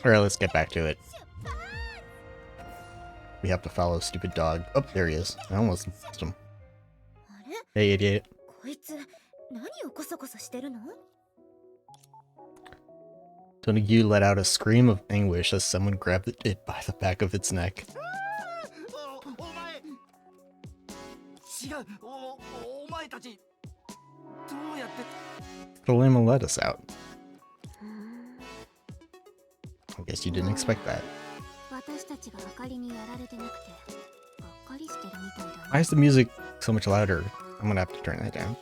Alright, let's get back to it. We have to follow stupid dog. Oh, there he is. I almost missed him. Hey, idiot. Donagyu let out a scream of anguish as someone grabbed it by the back of its neck. Tolema let us out. I guess you didn't expect that. Why is the music so much louder? I'm gonna have to turn that down.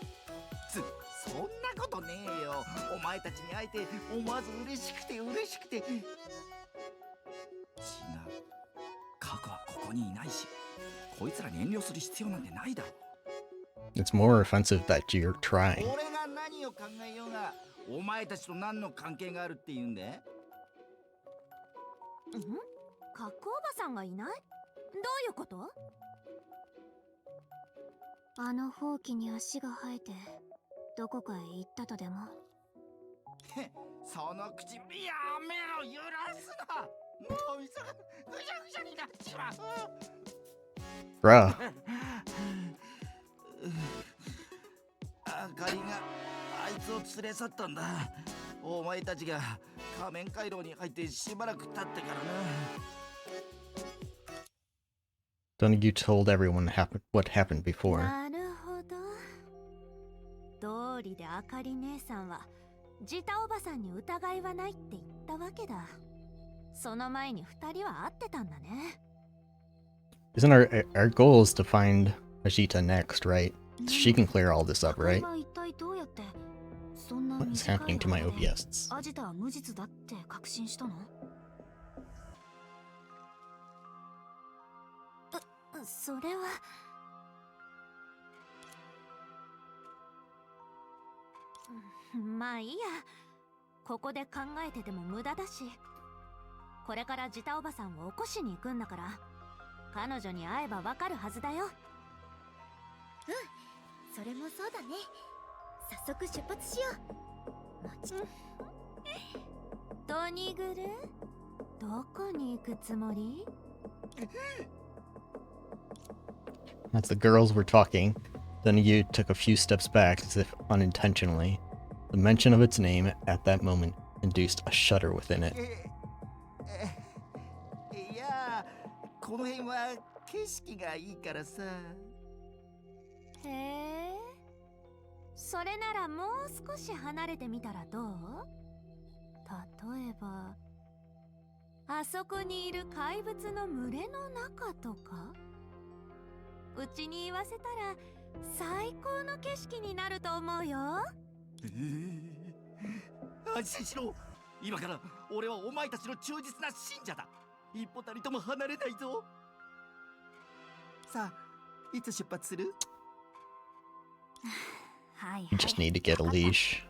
It's more offensive that you're trying. Bruh. あかりがあいつを連れ去ったんだ。お前たちが仮面回廊に入ってしばらく経ってからな。Donagyu told everyone what happened before. なるほど。通りであかり姉さんはジタおばさんに疑いはないって言ったわけだ。その前に二人は会ってたんだね。Isn't our goal is to find Ajita next, right? She can clear all this up, right? What is happening to my OBS? アジタは無実だって確信したの？それは。まあいいや。ここで考えてても無駄だし。これからジタおばさんを起こしに行くんだから、彼女に会えばわかるはずだよ。それもそうだね。早速出発しよう。トニグル、どこに行くつもり？ As the girls were talking, Donagyu took a few steps back as if unintentionally. The mention of its name at that moment induced a shudder within it. いや、この辺は景色がいいからさ。へえ、それならもう少し離れてみたらどう？例えば、あそこにいる怪物の群れの中とか？うちに言わせたら最高の景色になると思うよ。安心しろ。今から俺はお前たちの忠実な信者だ。一歩たりとも離れないぞ。さあ、いつ出発する？ You just need to get a leash.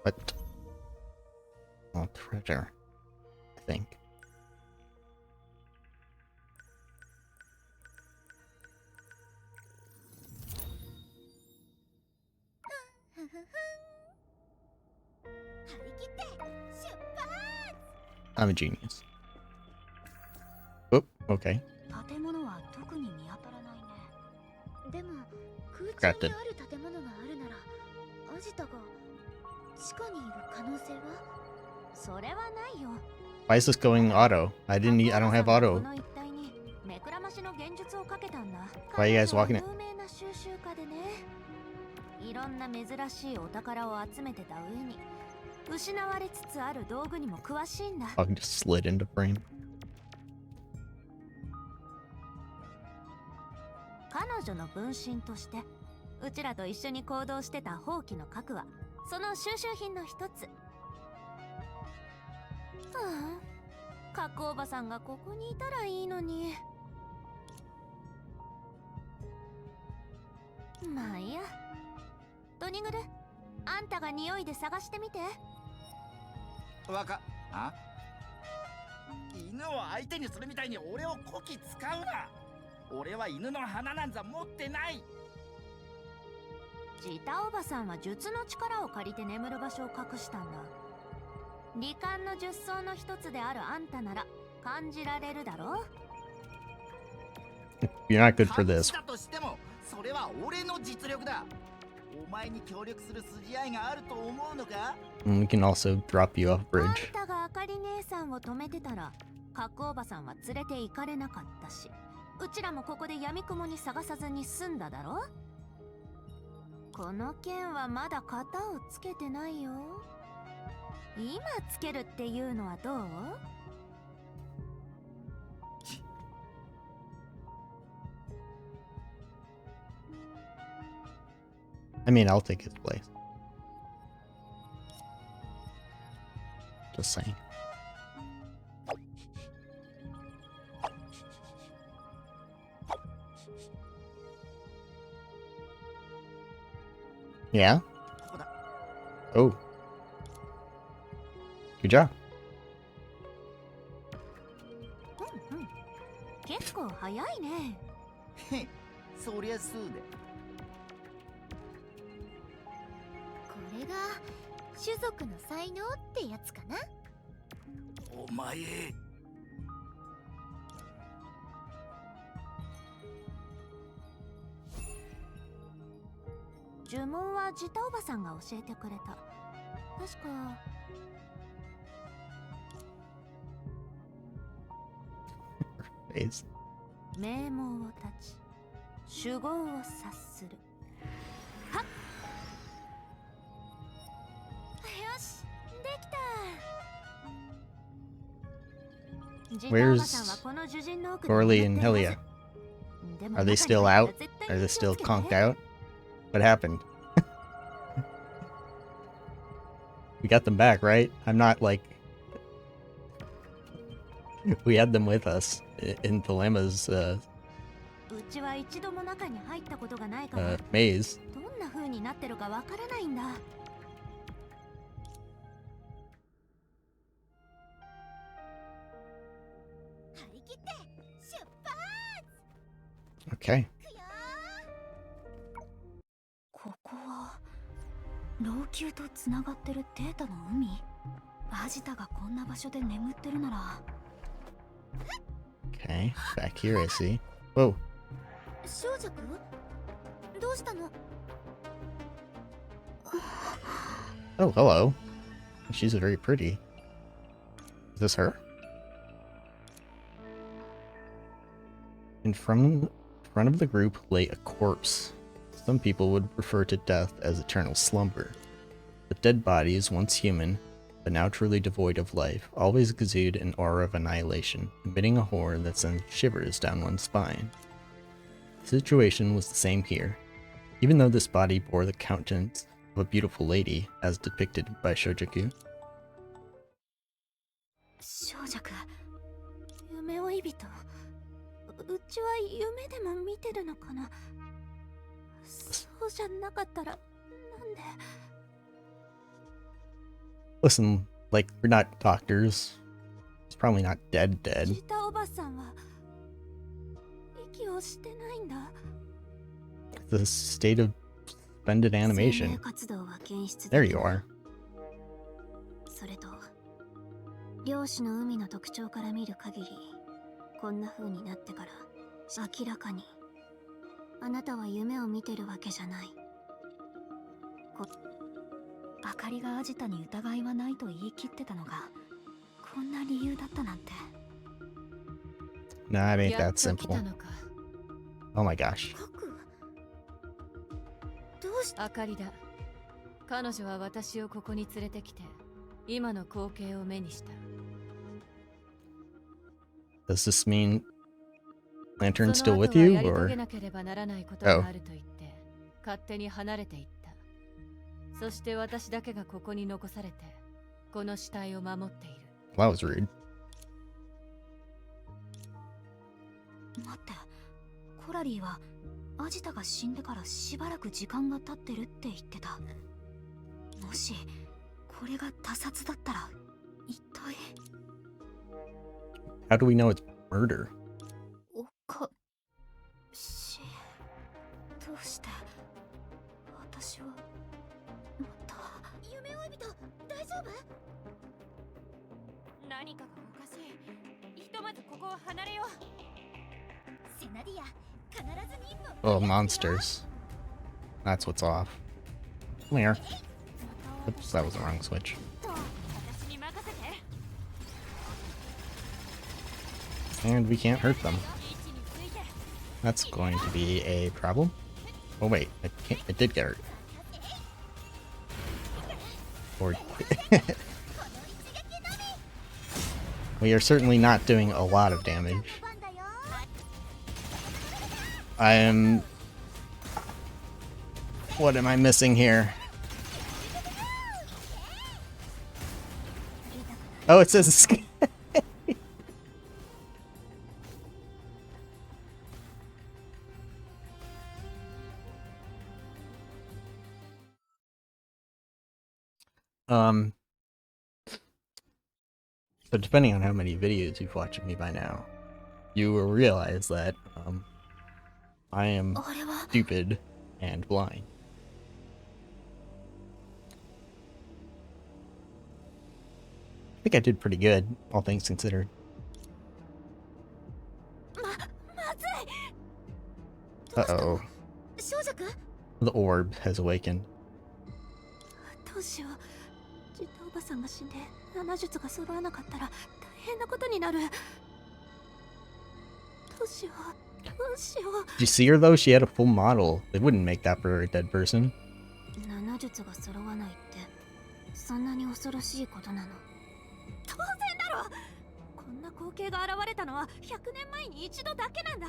What? Oh, treasure. I think. I'm a genius. Oh, okay. 建物は特に見当たらないね。でも空中にある建物があるなら、アジタが地下にいる可能性は？それはないよ。 Why is this going auto? I don't have auto. この一帯に目くらましの現実をかけたんだ。 Why are you guys walking it? 有名な収集家でね。いろんな珍しいお宝を集めてた上に、失われつつある道具にも詳しいんだ。I just slid into frame. 彼女の分身としてうちらと一緒に行動してた放棄の核はその収集品の一つ。核おばさんがここにいたらいいのに。まあいいや。トニグル、あんたが匂いで探してみて。あ？犬を相手にするみたいに俺をこき使うな。俺は犬の鼻なんざ持ってない。ジタおばさんは術の力を借りて眠る場所を隠したんだ。罹患の術草の一つであるあんたなら感じられるだろう。 You're not good for 隠 this. したとしてもそれは俺の実力だ。お前に協力する筋合いがあると思うのか？ We can also drop you off あん bridge. たがあかり姉さんを止めてたら角おばさんは連れて行かれなかったし、うちらもここで闇雲に探さずに済んだだろ。この件はまだ型をつけてないよ。今つけるっていうのはどう？ I mean, I'll take his place. Just saying. Yeah? ここだ。 Oh. Good job. うんうん。結構早いね。へっ、そりゃそうだ。これが種族の才能ってやつかな。お前。呪文はジタおばさんが教えてくれた。確か。Face. 名門を立ち守護を察する。はっ、よし、できた。ジタおばさんはこの呪人の奥で Corley 眠 and ってるは Helia. ず。でも Are they 中に still 入っ out? たら絶対 Are に they 気を still つけて。 conked out? What happened? We got them back, right? I'm not like... We had them with us in Dilemma's うちは一度も中に入ったことがないから、 maze. どんな風になってるかわからないんだ。張り切って出発。 Okay. ここは老朽とつながってるデータの海。アジタがこんな場所で眠ってるなら。 Okay. Back here, I see. Whoa. 少女くんどうしたの？ Oh, hello. She's very pretty. Is this her? In front of the group lay a corpse. Some people would refer to death as eternal slumber. The dead bodies, once human, but now truly devoid of life, always exude an aura of annihilation, emitting a horror that sends shivers down one's spine. The situation was the same here. Even though this body bore the countenance of a beautiful lady, as depicted by Shojaku. 少女くん、夢追い人。うちは夢でも見てるのかな。そうじゃなかったらなんで。 Listen, like, we're not doctors. He's probably not dead. ジタおばさんは息をしてないんだ。 The state of suspended 生命 animation. 活動は検出 There でき you ない。 are. それと漁師の海の特徴から見る限り、こんな風になってから明らかにあなたは夢を見てるわけじゃない。あかりがアジタに疑いはないと言い切ってたのがこんな理由だったなんて。 Nah, it ain't やっ that と来た simple. のか。 Oh my gosh. どうして？あかりだ。彼女は私をここに連れてきて、今の光景を目にした。 Does this mean Lantern's そ still の with 後は you, やり遂 or げなければならないことがあると言って、勝手に離れていった。そして私だけがここに残されて、この死体を守っている。 well, that was rude. 待って、コラリーはアジタが死んでからしばらく時間が経ってるって言ってた。もしこれが他殺だったら一体。 How do we know it's murder? おかしい。どうして私はまた夢追い人大丈夫？何かがおかしい。ひとまずここを離れよう。セナディア必ずに一歩。 Oh, monsters. That's what's off. Come here. Oops, that was the wrong switch. 私に任せて。 And we can't hurt them. 位置について。 That's going to be a problem. Oh wait, it did get hurt. Or we are certainly not doing a lot of damage. What am I missing here? Oh, it says escape. So depending on how many videos you've watched of me by now, you will realize that I am stupid and blind. I think I did pretty good, all things considered. Uh-oh. The orb has awakened. どうしよう。ジタおばさんが死んで7術が揃わなかったら大変なことになる。どうしよう。どうしよう。 Did you see her though? She had a full model. They wouldn't make that for a dead person. 7術が揃わないってそんなに恐ろしいことなの？当然だろ。こんな光景が現れたのは100年前に一度だけなんだ。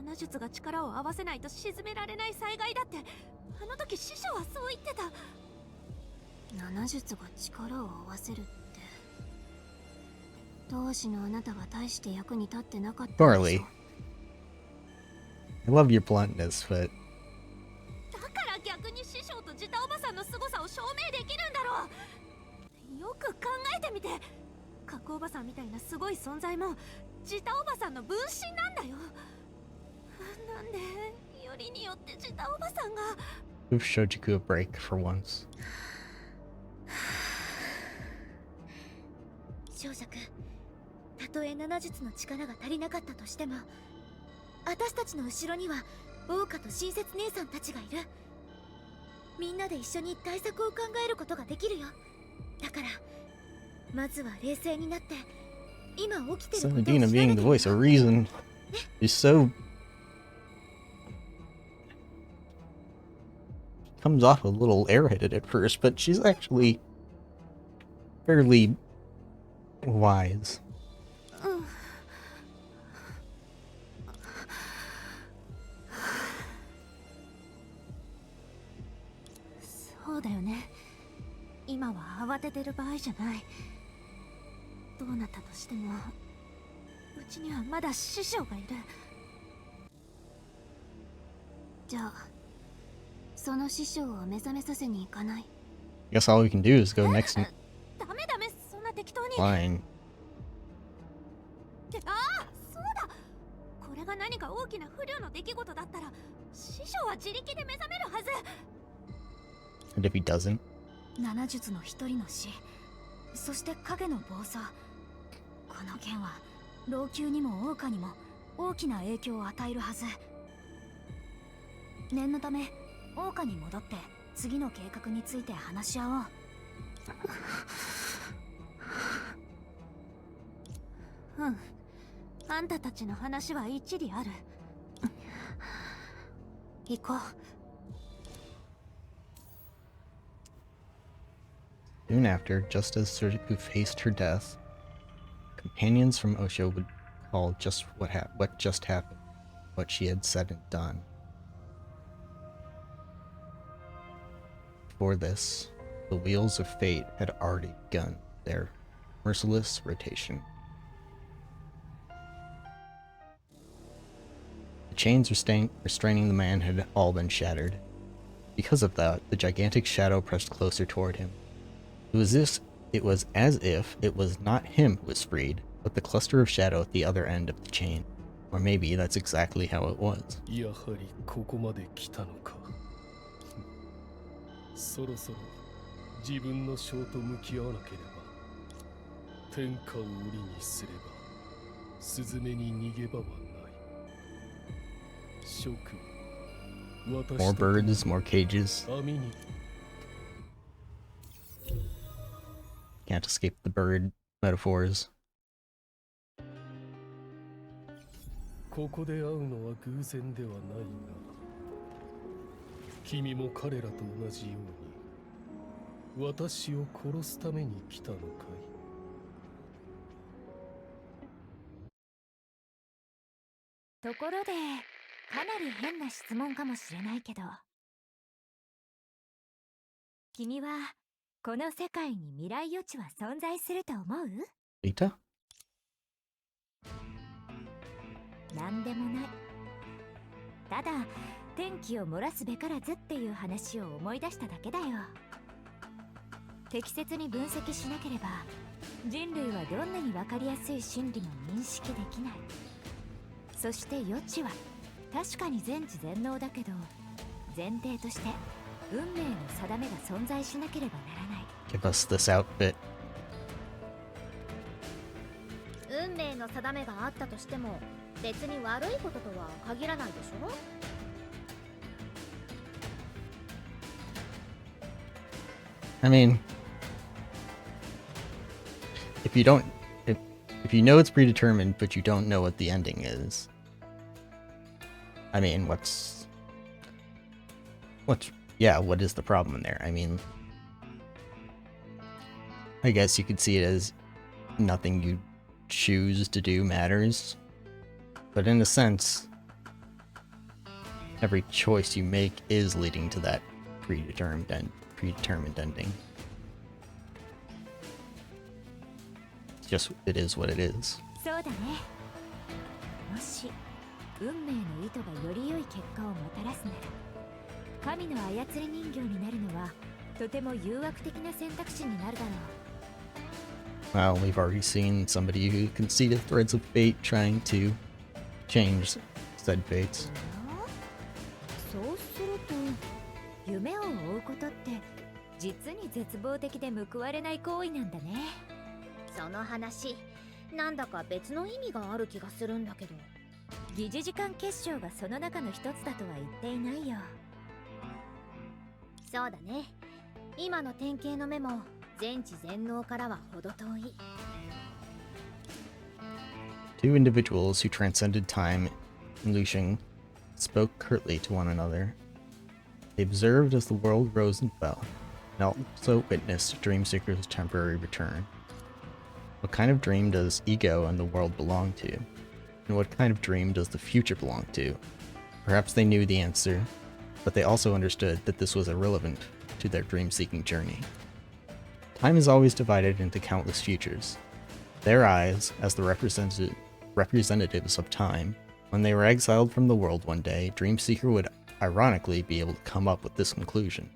7術が力を合わせないと鎮められない災害だってあの時師匠はそう言ってた。7術が力を合わせるって当時のあなたは大して役に立ってなかったでしょ。 Barley. I love your bluntness, but だから逆に師匠とジタおばさんの凄さを証明できるんだろう。よく考えてみて。カクおばさんみたいなすごい存在もジタおばさんの分身なんだよ。なんでよりによってジタおばさんが。 we've Shojiku a break for once. 小尺、たとえ7術の力が足りなかったとしても私たちの後ろには桜花と親切姉さんたちがいる。みんなで一緒に対策を考えることができるよ。だからまずは冷静になって今起きてることを調べてみ Dina よ being the voice of reason is so comes off a little airheaded at first, but she's actually fairly wise. そうだよね。今は慌ててる場合じゃない。どうなったとしてもうちにはまだ師匠がいる。じゃあその師匠を目覚めさせに行かない？ Guess all we can do is go next in ダメダメ、そんな適当に。 line. ああ、そうだ。これが何か大きな不慮の出来事だったら師匠は自力で目覚めるはず。 And if he doesn't? 7術の一人の死、そして影の暴走。この件は老朽にも桜花にも大きな影響を与えるはず。念のため桜花に戻って次の計画について話し合おう。うん、あんたたちの話は一理ある。行こう。 Soon after, just as Surgiku faced her death, companions from Osho would recall just what just happened, what she had said and done. Before this, the wheels of fate had already begun their merciless rotation. The chains restraining the man had all been shattered. Because of that, the gigantic shadow pressed closer toward him. It was as if it was not him who was freed, but the cluster of shadow at the other end of the chain. Or maybe that's exactly how it was. やはりここまで来たのか。そろそろ自分の性と向き合わなければ。天下を売りにすればスズメに逃げ場はない。諸君、 More birds, more cages. 網に Can't escape the bird metaphors. ここで会うのは偶然ではないが、君も彼らと同じように私を殺すために来たのかい。ところで、かなり変な質問かもしれないけど、君はこの世界に未来予知は存在すると思う？ Rita? なんでもない。ただ、天気を漏らすべからずっていう話を思い出しただけだよ。適切に分析しなければ、人類はどんなに分かりやすい真理も認識できない。そして予知は確かに全知全能だけど、前提として運命の定めが存在しなければならない。 Give us this outfit. 運命の定めがあったとしても別に悪いこととは限らないでしょ。I mean, if you don't, if you know it's predetermined, but you don't know what the ending is, I mean, what is the problem there? I mean, I guess you could see it as nothing you choose to do matters, but in a sense, every choice you make is leading to that predetermined ending. It's just, it is what it is. そうだね。もし運命の意図がより良い結果をもたらすなら、神の操り人形になるのはとても誘惑的な選択肢になるだろう。 Well, we've already seen somebody who can see the threads of fate trying to change said fates. そうすると、夢を追うことって実に絶望的で報われない行為なんだね。その話なんだか別の意味がある気がするんだけど。疑似時間結晶がその中の一つだとは言っていないよ。そうだね。今の典型の目も全知全能からは程遠い。Two individuals who transcended time and Lucian spoke curtly to one another. They observed as the world rose and fell, and also witnessed Dreamseeker's temporary return. What kind of dream does ego and the world belong to? And what kind of dream does the future belong to? Perhaps they knew the answer, but they also understood that this was irrelevant to their dream-seeking journey. Time is always divided into countless futures. Their eyes, as the representatives of time, when they were exiled from the world one day, Dreamseeker would ironically be able to come up with this conclusion.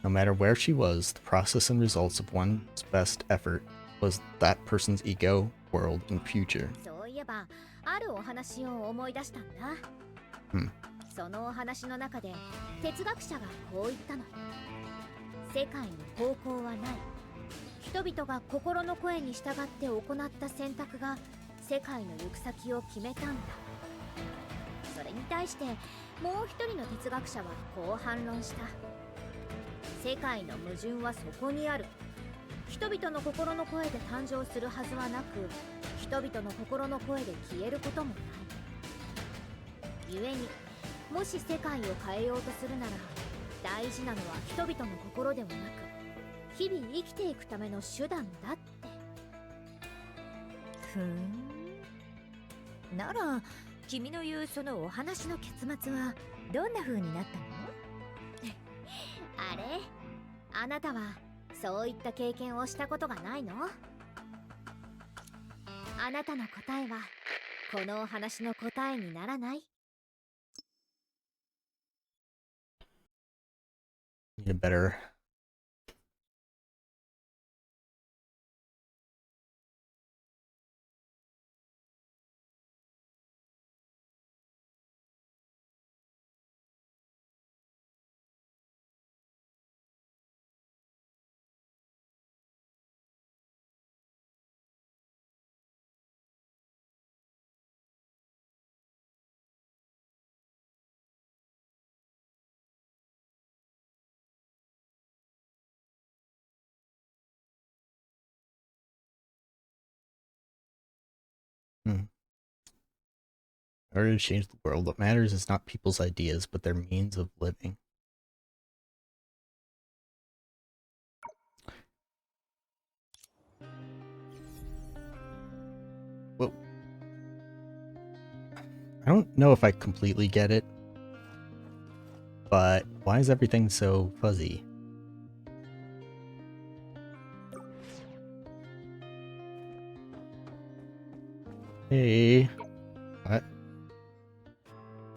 No matter where she was, the process and results of one's best effort was that person's ego, world, and future. そういえばあるお話を思い出したんだ。そのお話の中で哲学者がこう言ったの。世界に方向はない。人々が心の声に従って行った選択が世界の行く先を決めたんだ。それに対してもう一人の哲学者はこう反論した。世界の矛盾はそこにある。人々の心の声で誕生するはずはなく、人々の心の声で消えることもない。故にもし世界を変えようとするなら、大事なのは人々の心ではなく、日々生きていくための手段だって。ふーん。なら、君の言うそのお話の結末はどんな風になったの？あれ？あなたはそういった経験をしたことがないの？あなたの答えはこのお話の答えにならない。Need a better In order to change the world, what matters is not people's ideas, but their means of living. Well, I don't know if I completely get it, but why is everything so fuzzy? Hey, what?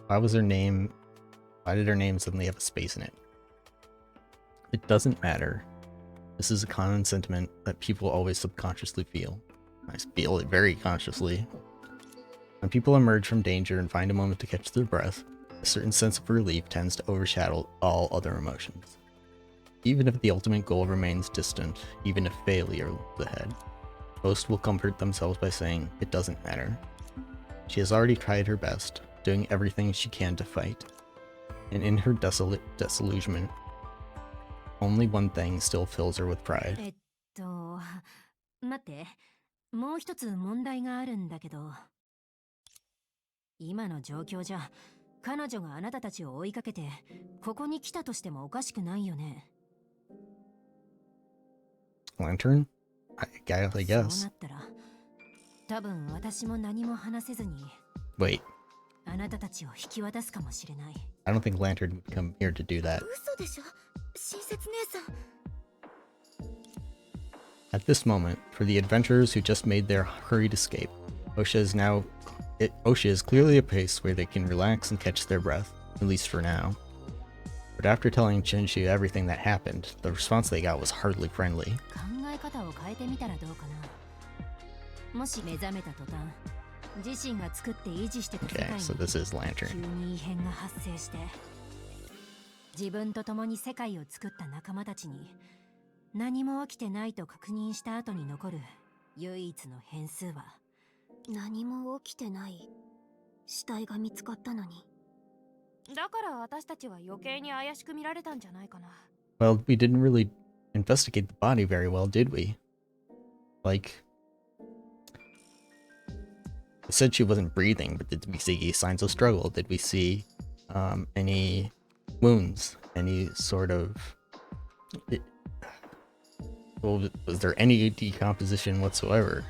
Why was her name? Why did her name suddenly have a space in it? It doesn't matter. This is a common sentiment that people always subconsciously feel. I feel it very consciously. When people emerge from danger and find a moment to catch their breath, a certain sense of relief tends to overshadow all other emotions. Even if the ultimate goal remains distant, even if failure looms ahead, most will comfort themselves by saying, it doesn't matter. She has already tried her best, doing everything she can to fight. And in her disillusionment, only one thing still fills her with pride. 待って、もう一つ問題があるんだけど。今の状況じゃ、彼女があなたたちを追いかけて、ここに来たとしてもおかしくないよね。Lantern? I guess. そうなったら、多分私も何も話せずに。Wait. あなたたちを引き渡すかもしれない。I don't think Lantern would come here to do that. 嘘でしょ、親切姉さん。At this moment, for the adventurers who just made their hurried escape, Osha is clearly a place where they can relax and catch their breath, at least for now. But after telling Chinchu everything that happened, the response they got was hardly friendly. 考え方を変えてみたらどうかな。もし目覚めた途端、自身が作って維持してた世界 Okay, に so this is 急 Lantern. に異変が発生して、自分と共に世界を作った仲間たちに何も起きてないと確認した後に残る唯一の変数は、何も起きてない。死体が見つかったのに。だから私たちは余計に怪しく見られたんじゃないかな。Well, we didn't really investigate the body very well, did we? Like, it said she wasn't breathing, but did we see signs of struggle? Did we see any wounds? Any sort of... Well, was there any decomposition whatsoever?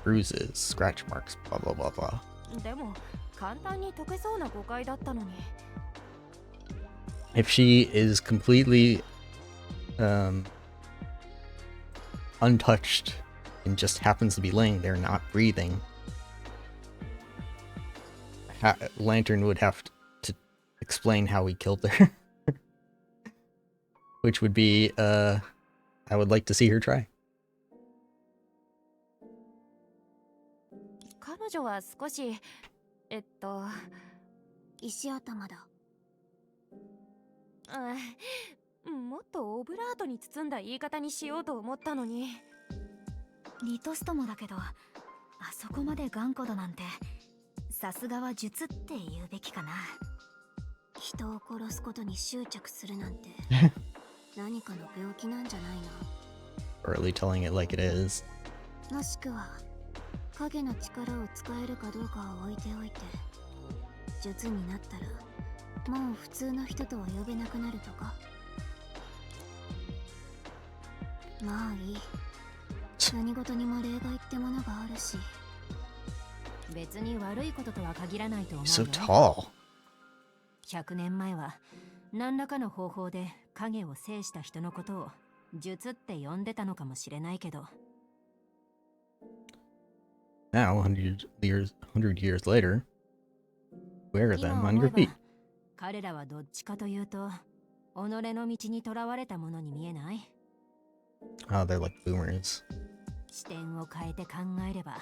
Bruises, scratch marks, blah blah blah blah. でも簡単に解けそうな誤解だったのに。If she is completely untouched and just happens to be laying there not breathing, Lantern would have to explain how he killed her. Which would be, I would like to see her try. 彼女は少し、石頭だ。もっとオブラートに包んだ言い方にしようと思ったのに。リトストもだけど、あそこまで頑固だなんて、さすがは術って言うべきかな。人を殺すことに執着するなんて、何かの病気なんじゃないの。 Or at least telling it like it is. もしくは、影の力を使えるかどうかは置いておいて、術になったら、もう普通の人とは呼べなくなるとか。まあいい。何事にも例外ってものがあるし。別に悪いこととは限らないと思う So よ。 tall. 100年前は何らかの方法で影を制した人のことを術って呼んでたのかもしれないけど。Now, 100 years later, wear 今 them 思 on え your ば feet. 彼らはどっちかというと己の道にとらわれたものに見えない？ Oh, they're like boomers. 視点を変えて考えれば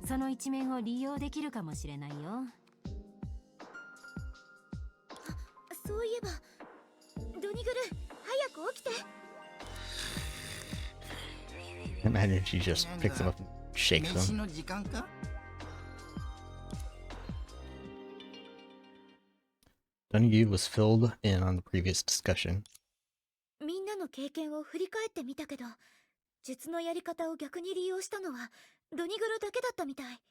その一面を利用できるかもしれないよ。そういえば、ドニグル、早く起きて。 Imagine she just picks them up and shakes 飯 them. の時間か？ Donahue was filled in on the previous discussion. みんなの経験を振り返ってみたけど、術のやり方を逆に利用したのはドニグルだけだったみたい。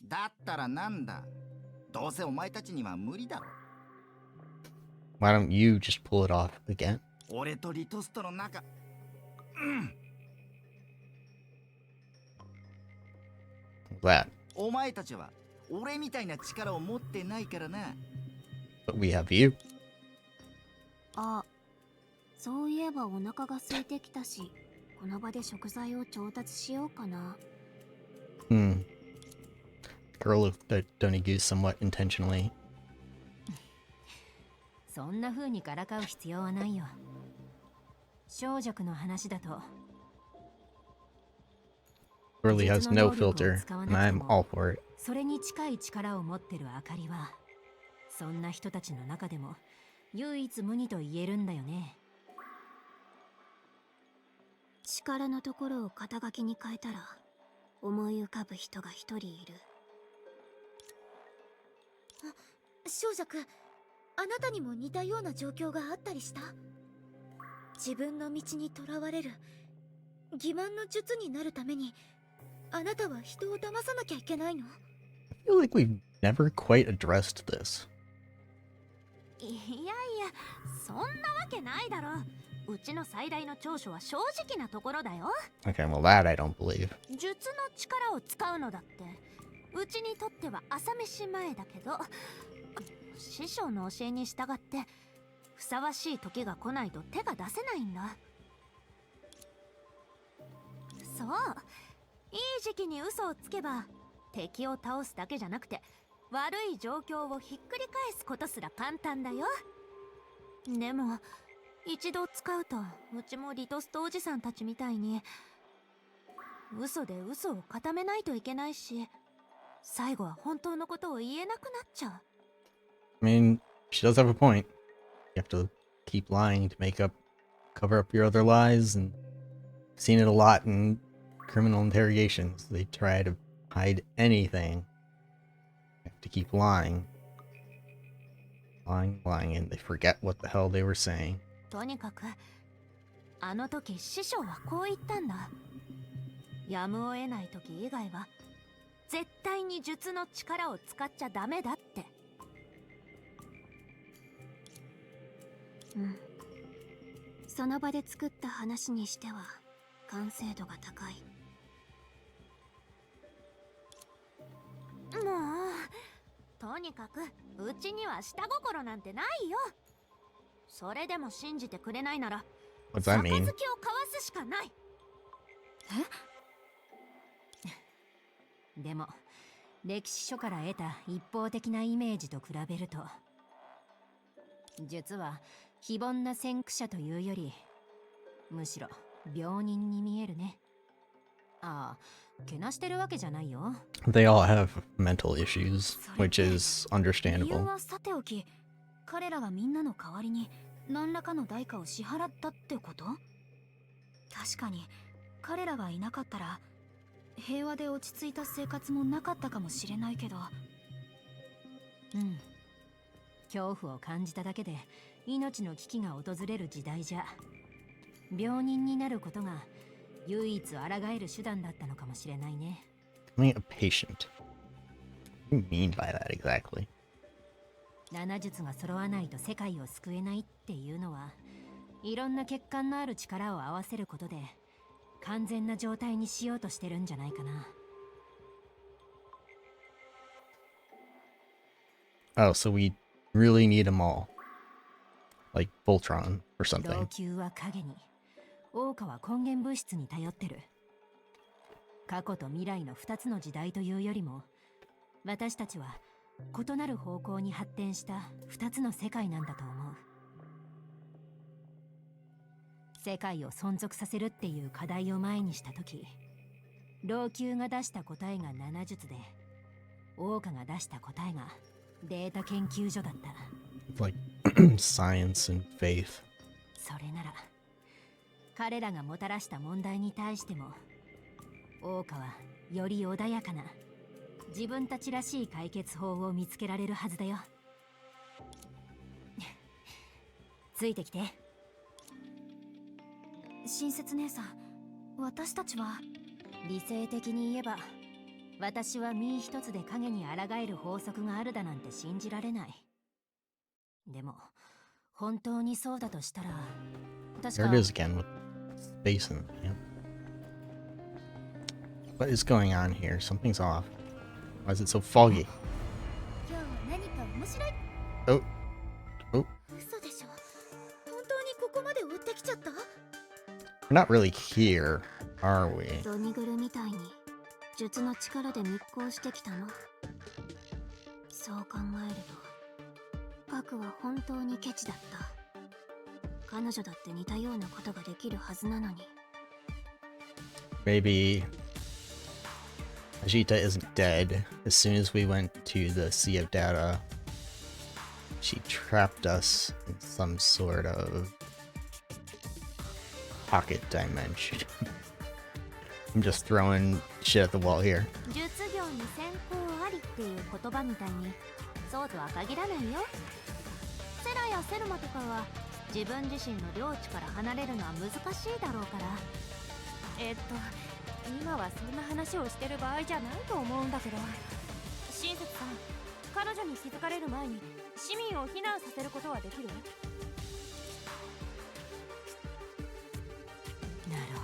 だったらなんだ、どうせお前たちには無理だろ。 Why don't you just pull it off again? 俺とリトストの仲。That. お前たちは俺みたいな力を持ってないからな。 But we have you. あ、そういえばお腹が空いてきたし、この場で食材を調達しようかな。Hmm. Girl looked at Donigu's somewhat intentionally. そんな風にからかう必要はないよ。小弱の話だと Girly has no filter, and I'm all for it. それに近い力を持ってるあかりは、そんな人たちの中でも唯一無二と言えるんだよね。力のところを肩書きに変えたら思い浮かぶ人が一人いる。小弱、あなたにも似たような状況があったりした？自分の道にとらわれる欺瞞の術になるために、あなたは人を騙さなきゃいけないの？ I feel like we've never quite addressed this. いやいや、そんなわけないだろ。うちの最大の長所は正直なところだよ。 Okay, well that I don't believe. 術の力を使うのだってうちにとっては朝飯前だけど、師匠の教えに従ってふさわしい時が来ないと手が出せないんだ。そう、いい時期に嘘をつけば敵を倒すだけじゃなくて悪い状況をひっくり返すことすら簡単だよ。でも一度使うとうちもリトストおじさんたちみたいに嘘で嘘を固めないといけないし、最後は本当のことを言えなくなっちゃう。I mean, she does have a point. You have to keep lying to cover up your other lies, and I've seen it a lot in criminal interrogations. They try to hide anything. You have to keep lying. Lying, and they forget what the hell they were saying. とにかくあの時師匠はこう言ったんだ。やむを得ない時以外は絶対に術の力を使っちゃダメだって。うん、その場で作った話にしては完成度が高い。もうとにかくうちには下心なんてないよ。それでも信じてくれないなら What's 杯 that を mean? 交わすしかない。でも歴史書から得た一方的なイメージと比べると、術は非凡な先駆者というよりむしろ病人に見えるね。ああ、けなしてるわけじゃないよ。 They all have mental issues, それって which is 理由 understandable. はさておき、彼らがみんなの代わりに何らかの代価を支払ったってこと？確かに彼らがいなかったら平和で落ち着いた生活もなかったかもしれないけど。うん、恐怖を感じただけで命の危機が訪れる時代じゃ、病人になることが唯一抗える手段だったのかもしれないね。I mean, a patient. What do you mean by that exactly? 7術が揃わないと世界を救えないっていうのは、いろんな欠陥のある力を合わせることで完全な状態にしようとしてるんじゃないかな。Oh, so we really need them all. Like Voltron or 老 something. 朽は影に、桜花は根源物質に頼ってる。過去と未来の2つの時代というよりも、私たちは異なる方向に発展した2つの世界なんだと思う。世界を存続させるっていう課題を前にしたとき、老朽が出した答えが7術で、桜花が出した答えがデータ研究所だった。 Like science and faith. それなら彼らがもたらした問題に対しても、桜花はより穏やかな自分たちらしい解決法を見つけられるはずだよ。ついてきて。親切姉さん、私たちは理性的に言えば、私は身一つで影に抗える法則があるだなんて信じられない。でも本当にそうだとしたら、確 There か it is again with space in the What is going on here? Something's off. Why is it so foggy? 今日は何か面白い。 Oh. Oh. 嘘でしょ。本当にここまで追ってきちゃった？ We're not really here, are we? ドニグルみたいに術の力で密航してきたの。そう考えるとパクは本当にケチだった。彼女だって似たようなことができるはずなのに。 Maybe Ajita isn't dead. As soon as we went to the Sea of Data, she trapped us in some sort of pocket dimension. I'm just throwing shit at the wall here. 術業に先行ありっていう言葉みたいにそうとは限らないよ。セラやセルマとかは自分自身の領地から離れるのは難しいだろうから。今はそんな話をしてる場合じゃないと思うんだけど、親切さん、彼女に気づかれる前に市民を避難させることはできる？なるほ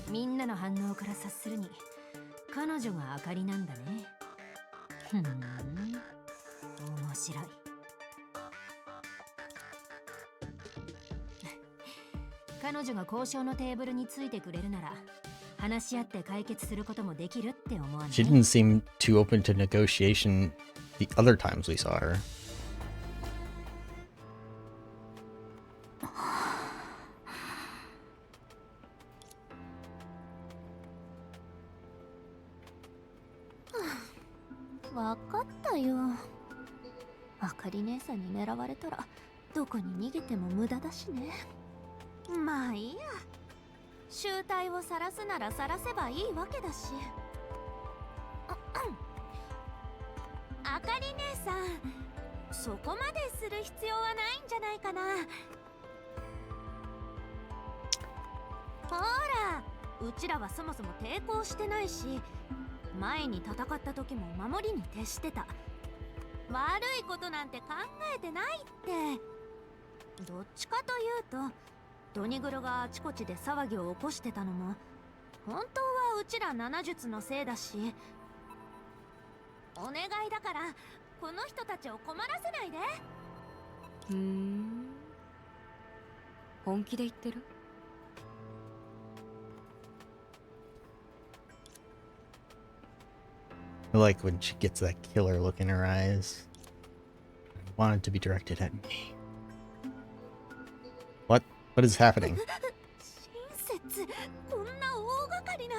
ど。みんなの反応から察するに、彼女が明かりなんだね。ふん、面白い。彼女が交渉のテーブルについてくれるなら、話し合って解決することもできるって思わない？ She didn't seem too open to negotiation the other times we saw her. わかったよ。あかり姉さんに狙われたらどこに逃げても無駄だしね。まあいいや。集体を晒すなら晒せばいいわけだし。あかり姉さん、そこまでする必要はないんじゃないかな。ほら、うちらはそもそも抵抗してないし、前に戦った時も守りに徹してた。悪いことなんて考えてないって。どっちかというとドニグルがあちこちで騒ぎを起こしてたのも本当はうちら七術のせいだし、お願いだからこの人たちを困らせないで。本気で言ってるI like when she gets that killer look in her eyes. I want it to be directed at me. What is happening? 親切、こんな大掛かりな。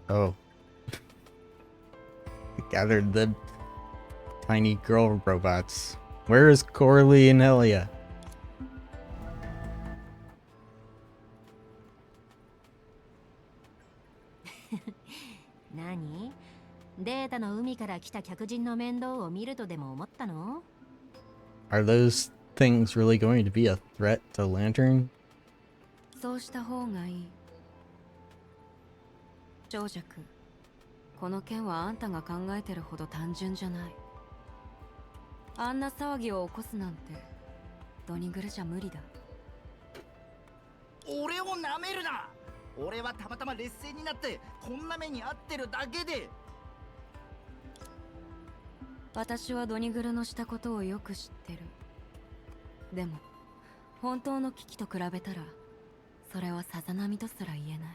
Oh. Gathered the tiny girl robots. Where is Coralie and Elia? 何？データの海から来た客人の面倒を見るとでも思ったの？ Are those things really going to be a threat to Lantern? そうした方がいい。長尺、この件はあんたが考えてるほど単純じゃない。あんな騒ぎを起こすなんてドニグルじゃ無理だ。俺をなめるな。俺はたまたま劣勢になってこんな目に遭ってるだけで。私はドニグルのしたことをよく知ってる。でも本当の危機と比べたらそれはさざ波とすら言えない。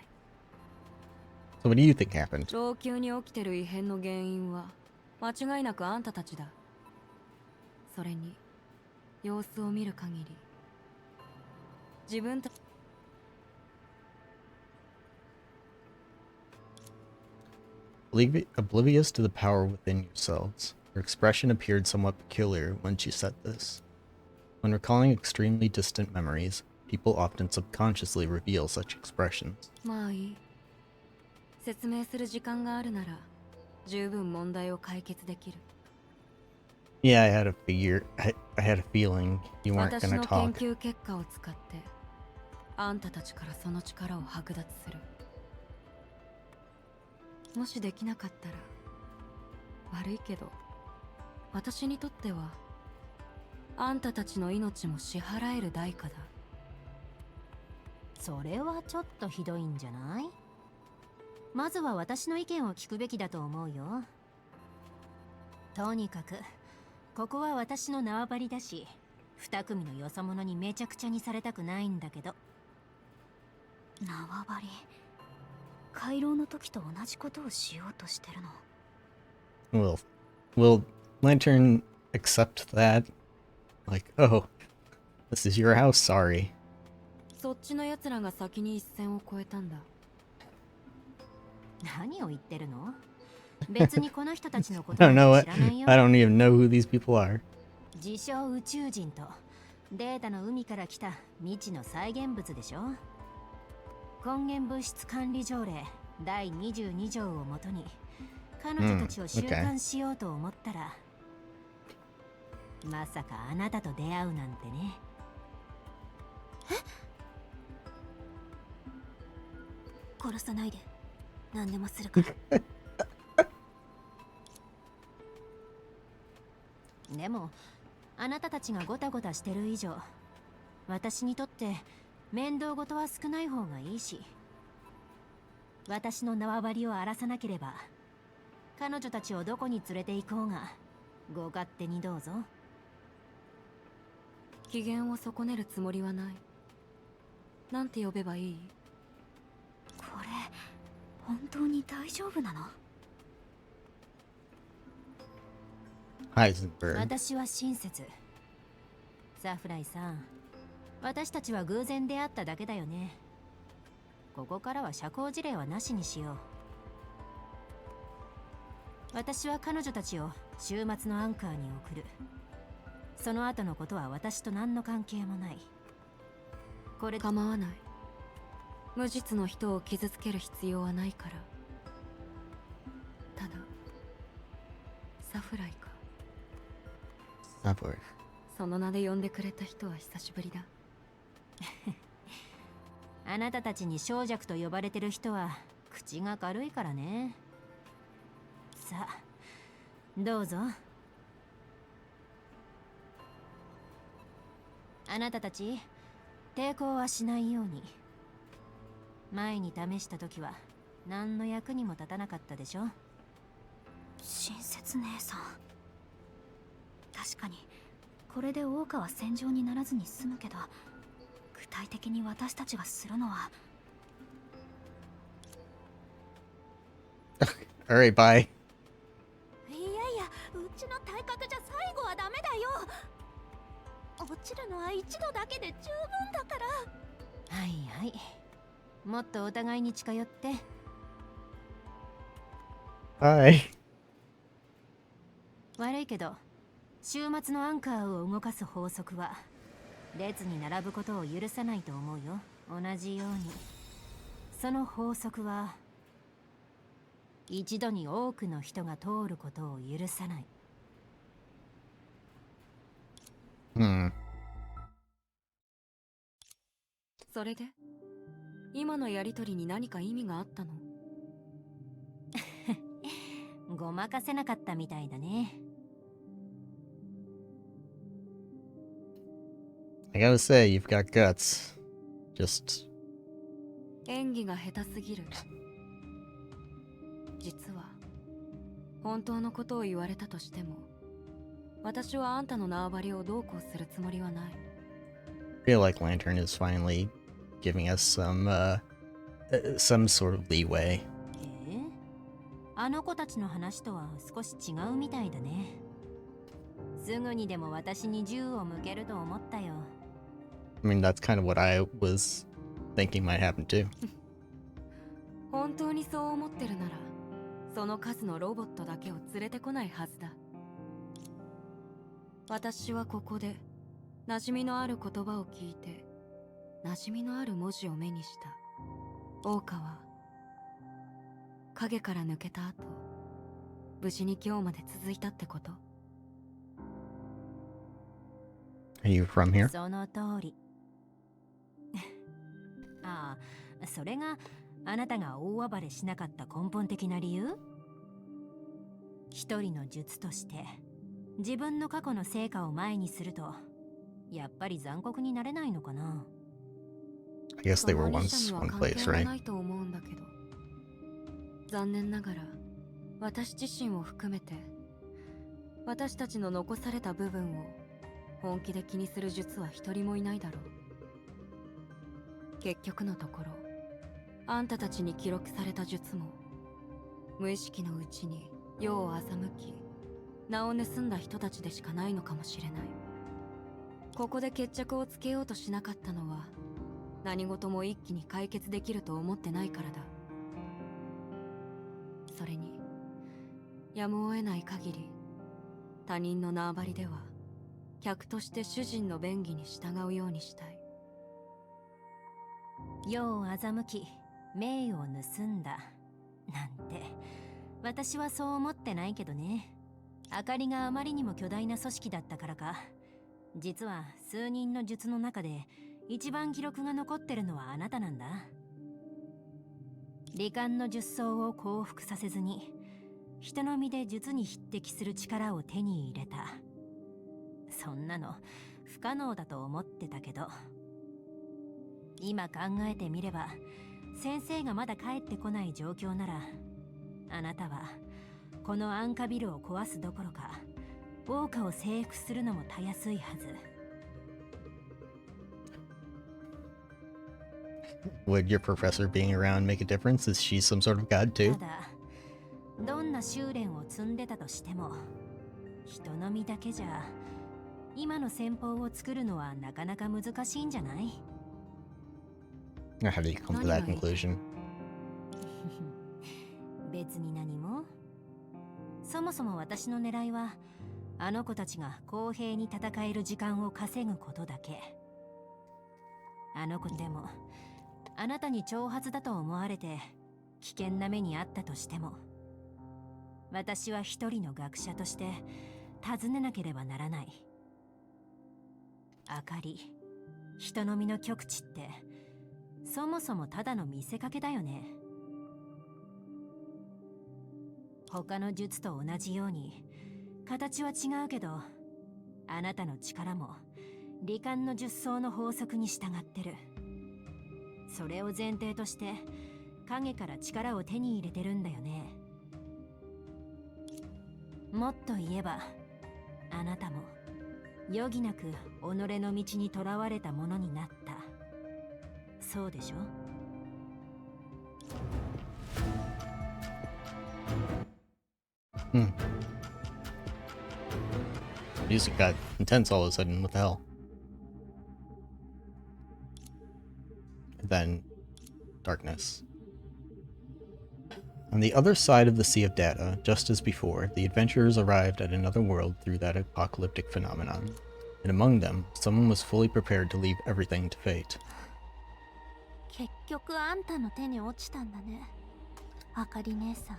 So what do you think happened? 老朽に起きてる異変の原因は間違いなくあんたたちだ。それに様子を見る限り自分たち Oblivious to the power within yourselves. Her expression appeared somewhat peculiar when she said this. When recalling extremely distant memories, people often subconsciously reveal such expressions. まあいい。説明する時間があるなら十分問題を解決できる。 Yeah, I had a feeling you weren't 私 gonna の研 talk. 究結果を使ってあんたたちからその力を剥奪する。もしできなかったら悪いけど、私にとってはあんたたちの命も支払える代価だ。それはちょっとひどいんじゃない？まずは私の意見を聞くべきだと思うよ。とにかくここは私の縄張りだし、二組のよそ者にめちゃくちゃにされたくないんだけど。縄張り、回廊の時と同じことをしようとしてるの？ Will Lantern accept that? Like, oh, this is your house, sorry. そっちの奴らが先に一線を越えたんだ。何を言ってるの？別にこの人たちのこ I と don't なん know て what. 知らないよ。 I don't even know who these people are. 自称宇宙人とデータの海から来た未知の再現物でしょ。根源物質管理条例第22条をもとに彼女たちを収監しようと思ったら、まさかあなたと出会うなんてね。殺さないで。何でもするから。でもあなたたちがゴタゴタしてる以上、私にとって面倒事は少ない方がいいし、私の縄張りを荒らさなければ彼女たちをどこに連れて行こうがご勝手にどうぞ。機嫌を損ねるつもりはない。なんて呼べばいい？これ本当に大丈夫なの？ Heisenberg. 私は親切。サフライさん、私たちは偶然出会っただけだよね。ここからは社交辞令はなしにしよう。私は彼女たちを週末のアンカーに送る。その後のことは私と何の関係もない。これ構わない。無実の人を傷つける必要はないから。ただサフライか。 Subway. その名で呼んでくれた人は久しぶりだ。あなたたちに小弱と呼ばれてる人は口が軽いからね。さあどうぞ。あなたたち抵抗はしないように。前に試した時は何の役にも立たなかったでしょ。親切姉さん、確かにこれで桜花は戦場にならずに済むけど、具体的に私たちがするのは。 Alright, bye. いやいや、うちの体格じゃ最後はダメだよ。落ちるのは一度だけで十分だから。はいはい、もっとお互いに近寄って。 Bye. 悪いけど週末のアンカーを動かす法則は列に並ぶことを許さないと思うよ。同じようにその法則は一度に多くの人が通ることを許さない。それで今のやりとりに何か意味があったの？ごまかせなかったみたいだね。I gotta say, you've got guts. Just 演技が下手すぎる。実は本当のことを言われたとしても、私はあんたの縄張りをどうこうするつもりはない。feel like Lantern is finally giving us some sort of leeway. あの子たちの話とは少し違うみたいだね。すぐにでも私に銃を向けると思ったよ。I mean, that's kind of what I was thinking might happen too. 本当にそう思ってるなら、その数のロボットだけを連れてこないはずだ。私はここで馴染みのある言葉を聞いて、馴染みのある文字を目にした。桜花は影から抜けた後、無事に今日まで続いたってこと？ Are you from here? その通り。ああ、それがあなたが大暴れしなかった根本的な理由？一人の術として自分の過去の成果を前にするとやっぱり残酷になれないのかな。 I guess they そ were の理者 once には one 関 place, 係は right? ないと思うんだけど、残念ながら私自身を含めて私たちの残された部分を本気で気にする術は一人もいないだろう。結局のところあんたたちに記録された術も無意識のうちに世を欺き名を盗んだ人たちでしかないのかもしれない。ここで決着をつけようとしなかったのは何事も一気に解決できると思ってないからだ。それにやむを得ない限り他人の縄張りでは客として主人の便宜に従うようにしたい。世を欺き名誉を盗んだなんて私はそう思ってないけどね。あかりがあまりにも巨大な組織だったからか、実は数人の術の中で一番記録が残ってるのはあなたなんだ。罹患の術草を降伏させずに人の身で術に匹敵する力を手に入れた。そんなの不可能だと思ってたけど、今考えてみれば先生がまだ帰ってこない状況ならあなたはこのアンカビルを壊すどころか桜花を征服するのもたやすいはず。 Would your professor being around make a difference? Is she some sort of god た too? だどんな修練を積んでたとしても人の身だけじゃ今の戦法を作るのはなかなか難しいんじゃない？ Or how do you come to that conclusion? 別に何も。そもそも私の狙いはあの子たちが公平に戦える時間を稼ぐことだけ。あの子でもあなたに挑発だと思われて危険な目にあったとしても、私は一人の学者として尋ねなければならない。あかり、人の身の極致ってそもそもただの見せかけだよね。他の術と同じように形は違うけど、あなたの力も罹患の術草の法則に従ってる。それを前提として影から力を手に入れてるんだよね。もっと言えばあなたも余儀なく己の道にとらわれたものになった。そうでしょ？ Music got intense all of a sudden. What the hell? And then darkness. On the other side of the Sea of Data, just as before, the adventurers arrived at another world through that apocalyptic phenomenon. And among them, someone was fully prepared to leave everything to fate. 結局あんたの手に落ちたんだね、あかり姉さん。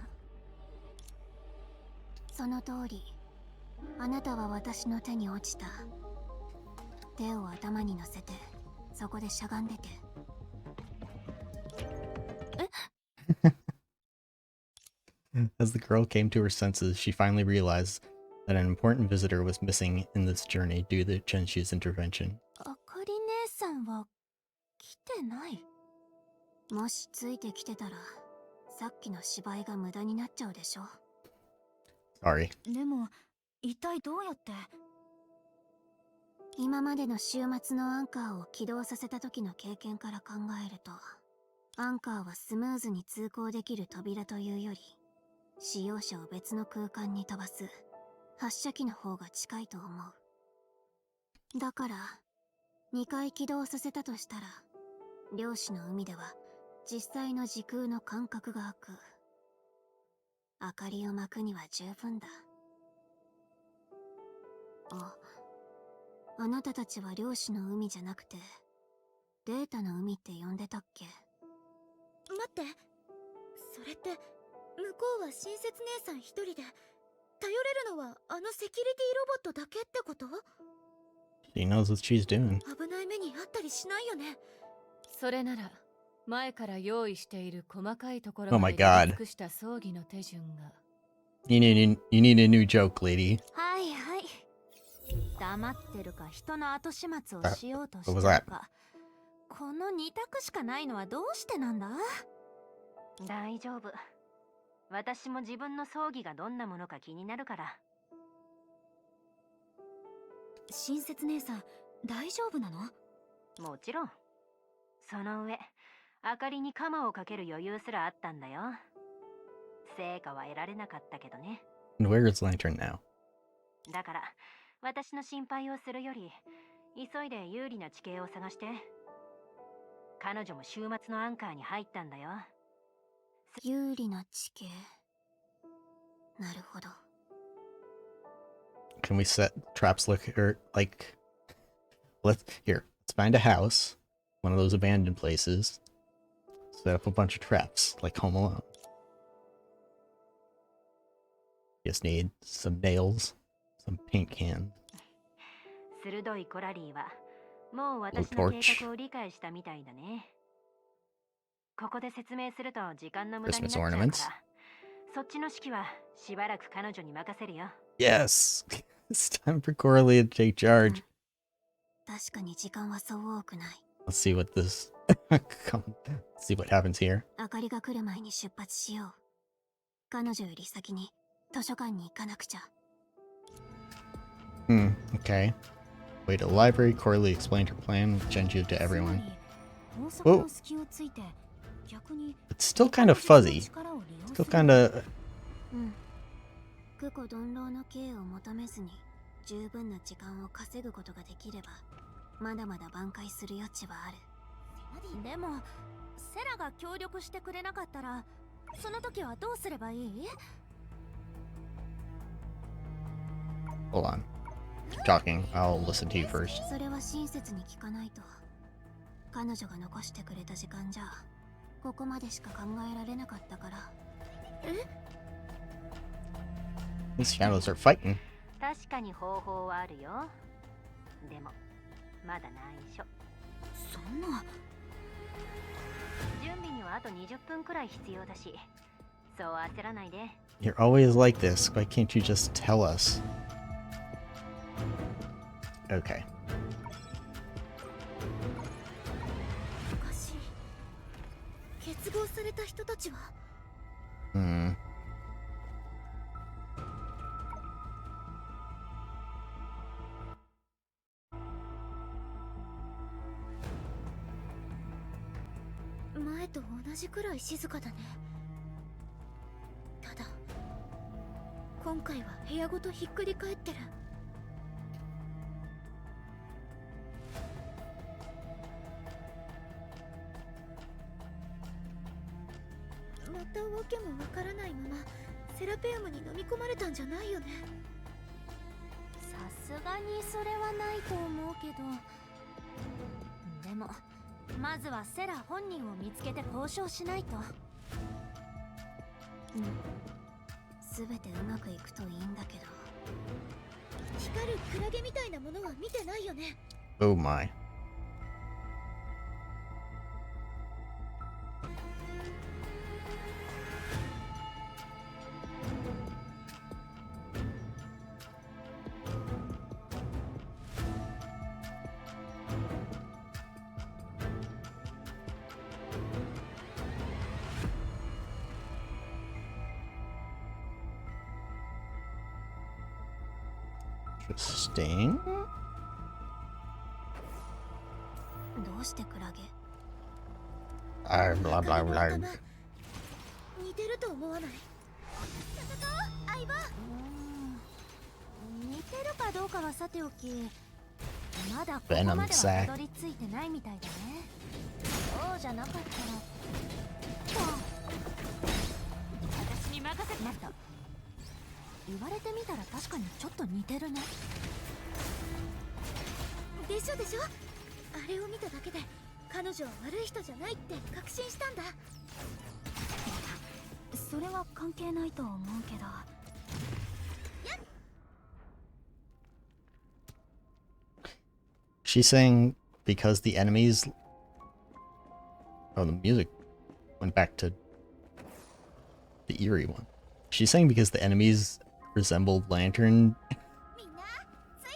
その通り、あなたは私の手に落ちた。手を頭に乗せてそこでしゃがんでて。As the girl came to her senses, she finally realized that an important visitor was missing in this journey due to Chenshu's intervention. あかり姉さんは来てない。もしついてきてたらさっきの芝居が無駄になっちゃうでしょ。 Sorry. でも一体どうやって？今までの週末のアンカーを起動させた時の経験から考えると、アンカーはスムーズに通行できる扉というより使用者を別の空間に飛ばす発射機の方が近いと思う。だから2回起動させたとしたら、漁師の海では実際の時空の感覚が空く。明かりを巻くには十分だ。あなたたちは漁師の海じゃなくてデータの海って呼んでたっけ？待って、それって向こうは親切姉さん一人で、頼れるのはあのセキュリティロボットだけってこと？ She knows what she's doing. 危ない目にあったりしないよね？それなら前から用意している細かいところ Oh ま my でやり god. 尽くした葬儀の手順が You need a new joke, lady. はいはい。黙ってるか人の後始末をしようとして What る was か。この二択しかないのはどうしてなんだ？大丈夫。私も自分の葬儀がどんなものか気になるから。親切姉さん、大丈夫なの？もちろん。その上、あかりに鎌をかける余裕すらあったんだよ。成果は得られなかったけどね。 And where is Lantern now? だから、私の心配をするより、急いで有利な地形を探して。彼女も週末のアンカーに入ったんだよ。有利な地形。なるほど。Can we set traps like let's find a house, one of those abandoned places, set up a bunch of traps like Home Alone. Just need some nails, some paint cans. 鋭いコラリーはもう私の計画を理解したみたいだね。ここで説明すると時間の無駄になっちゃうから、そっちの指揮はしばらく彼女に任せるよ。Yes, it's time for Coralie to take charge. 確かに時間はそう多くない。 Let's see what this. Let's see what happens here. あかりが来る前に出発しよう。彼女より先に図書館に行かなくちゃ。Okay. Way to the library. Coralie explained her plan, which Genju to everyone. Whoa. It's still kind of fuzzy. Still kind of. 愚子鈍郎の刑を求めずに十分な時間を稼ぐことができればまだまだ挽回する余地はある。でもセラが協力してくれなかったらその時はどうすればいい？ Hold on. Keep talking. I'll listen to you first. それは親切に聞かないと。彼女が残してくれた時間じゃここまでしか考えられなかったから。These shadows are fighting. 確かに方法はあるよ。でもまだ内緒。そんな。準備にはあと20分くらい必要だし、そう焦らないで。 You're always like this. Why can't you just tell us? Okay. おかしい。結合された人たちは。前と同じくらい静かだね。ただ今回は部屋ごとひっくり返ってる。またわけもわからないままセラペウムに飲み込まれたんじゃないよね。さすがにそれはないと思うけど、でもまずはセラ本人を見つけて交渉しないと。全てうまくいくといいんだけど。光るクラゲみたいなものは見てないよね。 Oh my. Interesting. どうしてクラゲ？ Blah blah blah. 似てると思わない？相葉。似てるかどうかはさておき、まだここまではたどり着いてないみたいだね。そうじゃなかったら、私に任せて。待った。言われてみたら確かにちょっと似てるね。でしょでしょ。あれを見ただけで彼女は悪い人じゃないって確信したんだ。それは関係ないと思うけど。She's saying because the enemies Oh, the music went back to the eerie one. She's saying because the enemies resemble lantern.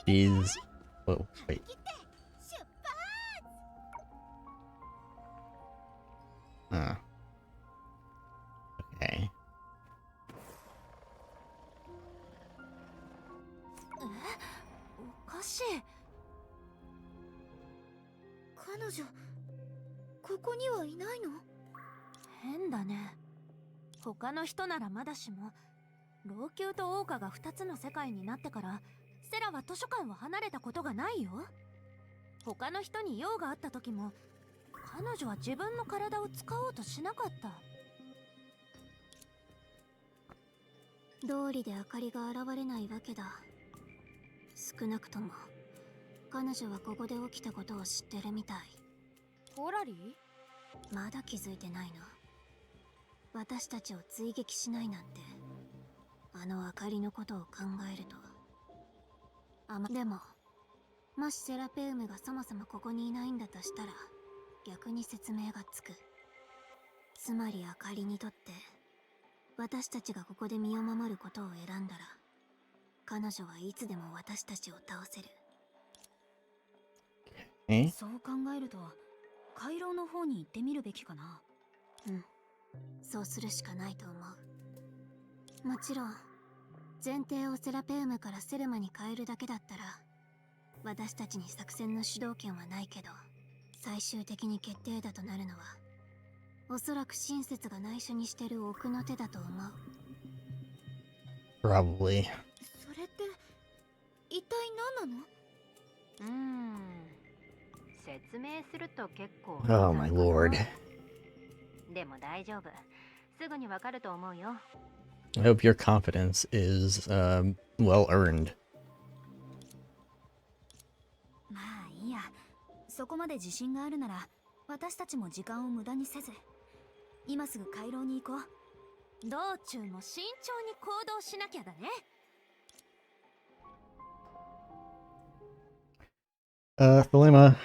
She's. Whoa, wait. Okay. おかしい。彼女ここにはいないの？変だね。他の人ならまだしも、老朽と桜花が2つの世界になってからセラは図書館を離れたことがないよ。他の人に用があった時も彼女は自分の体を使おうとしなかった。道理で明かりが現れないわけだ。少なくとも彼女はここで起きたことを知ってるみたい。コラリー？まだ気づいてないの？私たちを追撃しないなんて、あの明かりのことを考えると。でももしセラペウムがそもそもここにいないんだとしたら逆に説明がつく。つまり明かりにとって私たちがここで身を守ることを選んだら、彼女はいつでも私たちを倒せる。そう考えると回廊の方に行ってみるべきかな。うん、そうするしかないと思う。もちろん前提をセラペウムからセルマに変えるだけだったら私たちに作戦の主導権はないけど、最終的に決定打となるのはおそらく親切が内緒にしてる奥の手だと思う。 Probably. それって一体何なの？説明すると結構。 Oh my lord. でも大丈夫。すぐにわかると思うよ。I hope your confidence is well earned. まあいいや。そこまで自信があるなら私たちも時間を無駄にせず今すぐ回廊に行こう。道中も慎重に行動しなきゃだね。Thelema,